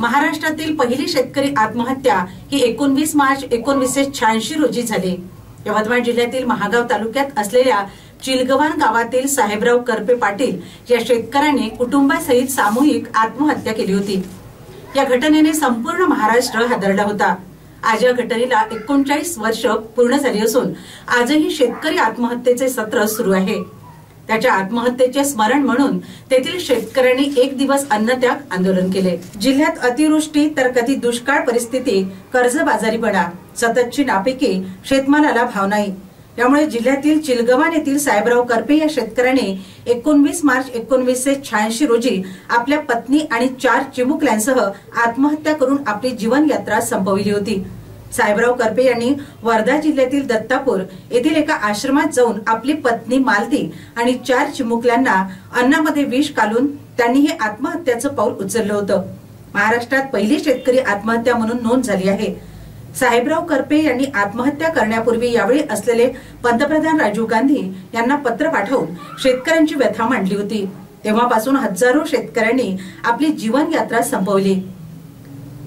महाराष्ट्रातील पहिली शेतकरी आत्महत्या ही 19 मार्च 1986 रोजी झाली। यवतमाळ जिल्ह्यातील महागाव तालुक्यात असलेल्या चिलगव्हाण गावातील साहेबराव करपे पाटील या शेतकऱ्याने कुटुंबासहित सामूहिक आत्महत्या केली होती। या घटनेने संपूर्ण महाराष्ट्र हादरला होता। आज या घटनेला 39 वर्ष पूर्ण झाली असून आजही शेतकरी आत्महत्येचे सत्र सुरू आहे। त्याच्या आत्महत्येचे स्मरण म्हणून तेथील शेतकऱ्यांनी एक दिवस अन्नत्याग आंदोलन केले। जिल्ह्यात अतिवृष्टी तर कधी दुष्काळ परिस्थिती, कर्जबाजारीपणा, सततची नापिकी, शेतमालाला भाव नाही, यामुळे जिल्ह्यातील चिलगव्हाण येथील साहेबराव करपे या शेतकऱ्याने 19 मार्च 1986 रोजी आपल्या पत्नी आणि 4 चिमुकल्यांसह आत्महत्या करून आपली जीवन यात्रा संपविली होती। साहेबराव करपे यांनी वर्धा जिल्ह्यातील दत्तापूर येथील एका आश्रमात जाऊन आपली पत्नी मालती आणि 4 चिमुकल्यांना अन्नामध्ये विष घालून त्यांनी हे आत्महत्याचं पाऊल उचललं होतं। महाराष्ट्रात पहिली शेतकरी आत्महत्या म्हणून नोंद झाली आहे। साहेबराव करपे यांनी आत्महत्या करण्यापूर्वी यावेळी असलेले पंतप्रधान राजीव गांधी यांना पत्र पाठवून शेतकऱ्यांची व्यथा मांडली होती। तेव्हापासून हजारो शेतकऱ्यांनी आपली जीवन यात्रा संपवली।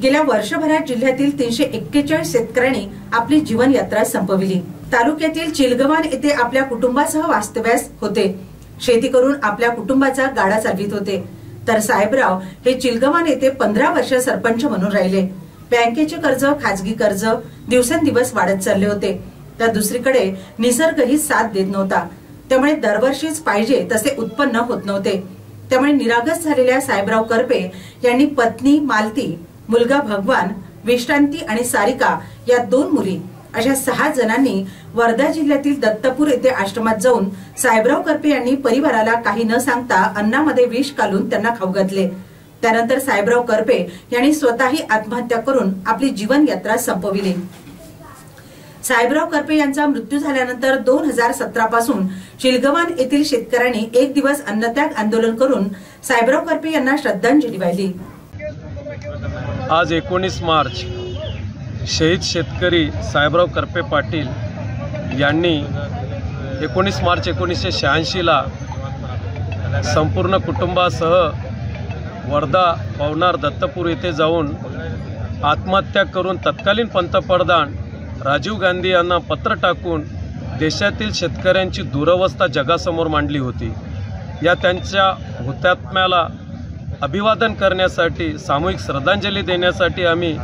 गेल्या वर्षभरात जिल्ह्यातील 341 शेतकऱ्यांनी आपली जीवन यात्रा संपविली। तालुक्यातील चिलगव्हाण येथे आपल्या कुटुंबासह वास्तव्यास होते। शेती करून आपल्या कुटुंबाचा गाडा चालवित होते। तर साहेबराव हे चिलगव्हाण येथे 15 वर्ष सरपंच म्हणून राहिले। बँकेचे कर्ज, खाजगी कर्ज दिवसेंदिवस वाढत चालले होते। तर दुसरीकडे निसर्गही साथ देत नव्हता, त्यामुळे दरवर्षीच पाहिजे तसे उत्पन्न होत नव्हते। त्यामुळे निरागस झालेल्या साहेबराव करपे यांनी पत्नी मालती, मुलगा भगवान, विश्रांती आणि सारिका या 2 मुली अशा 6 जणांनी वर्धा जिल्ह्यातील दत्तपूर येथे आश्रमात जाऊन साहेबराव करपे यांनी परिवाराला काही न सांगता अन्नामध्ये विष घालून त्यांना खाऊ घातले। त्यानंतर साहेबराव करपे यांनी स्वतःही आत्महत्या करून आपली जीवन यात्रा संपविली। साहेबराव करपे यांचा मृत्यू झाल्यानंतर 2017 पासून चिलगव्हाण येथील शेतकऱ्यांनी एक दिवस अन्नत्याग आंदोलन करून साहेबराव करपे यांना श्रद्धांजली वाहिली। आज 19 मार्च शहीद शेतकरी साहेबराव करपे पाटील यांनी 19 मार्च 1986 ला संपूर्ण कुटुंबासह वर्धा, पवनार, दत्तपूर येथे जाऊन आत्महत्या करून तत्कालीन पंतप्रधान राजीव गांधी यांना पत्र टाकून देशातील शेतकऱ्यांची दुरवस्था जगासमोर मांडली होती। या त्यांच्या हुतात्म्याला अभिवादन करण्यासाठी, सामूहिक श्रद्धांजली देण्यासाठी आम्ही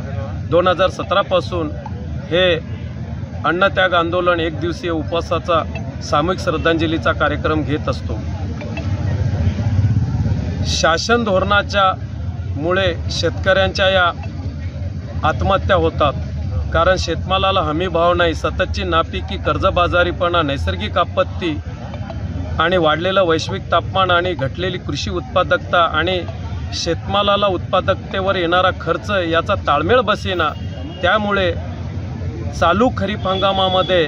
2017 पासून हे अन्नत्याग आंदोलन, एक दिवसीय उपवासाचा सामूहिक श्रद्धांजलीचा कार्यक्रम घेत असतो। शासन धोरणाच्या मुळे शेतकऱ्यांच्या या आत्महत्या होतात, कारण शेतमालाला हमी भाव नाही, सततची नापिकी, कर्जबाजारीपणा, नैसर्गिक आपत्ती आणि वाढलेलं वैश्विक तापमान आणि घटलेली कृषी उत्पादकता आणि शेतमालाला उत्पादकतेवर येणारा खर्च याचा ताळमेळ बसेना। त्यामुळे चालू खरीप हंगामामध्ये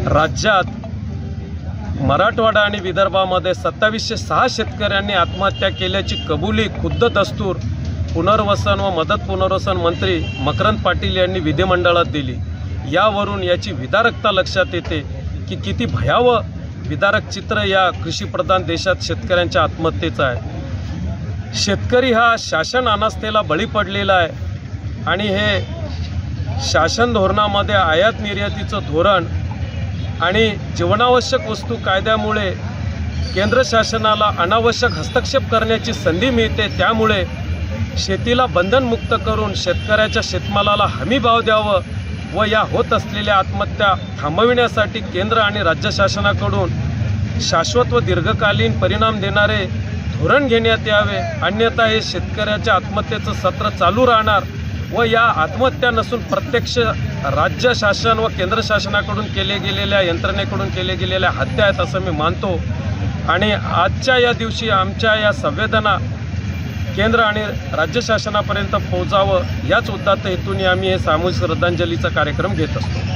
राज्यात मराठवाडा आणि विदर्भामध्ये 2706 शेतकऱ्यांनी आत्महत्या केल्याची कबुली खुद्द दस्तूर पुनर्वसन व मदत पुनर्वसन मंत्री मकरंद पाटील यांनी विधिमंडळात दिली। यावरून याची विदारकता लक्षात येते की किती भयावह विदारक चित्र या कृषीप्रधान देशात शेतकऱ्यांच्या आत्महत्येचं आहे। शेतकरी हा शासन अनास्थेला बळी पडलेला आहे आणि हे शासन धोरणामध्ये आयात निर्यातीचं धोरण आणि जीवनावश्यक वस्तू कायद्यामुळे केंद्र शासनाला अनावश्यक हस्तक्षेप करण्याची संधी मिळते। त्यामुळे शेतीला बंधनमुक्त करून शेतकऱ्याच्या शेतमालाला हमी भाव द्यावं व या होत असलेल्या आत्महत्या थांबविण्यासाठी केंद्र आणि राज्य शासनाकडून शाश्वत व दीर्घकालीन परिणाम देणारे धोरण घेण्यात यावे, अन्यथा हे शेतकऱ्याच्या आत्महत्येचं सत्र चालू राहणार व या आत्महत्या नसून प्रत्यक्ष राज्य शासन व केंद्र शासनाकडून केले गेलेल्या, यंत्रणेकडून केले गेलेल्या हत्या आहेत असं मी मानतो। आणि आजच्या या दिवशी आमच्या या संवेदना केंद्र आणि राज्य शासनापर्यंत पोहोचावं याच उद्दिष्ट हेतूने आम्ही हे सामूहिक श्रद्धांजलीचा कार्यक्रम घेत असतो।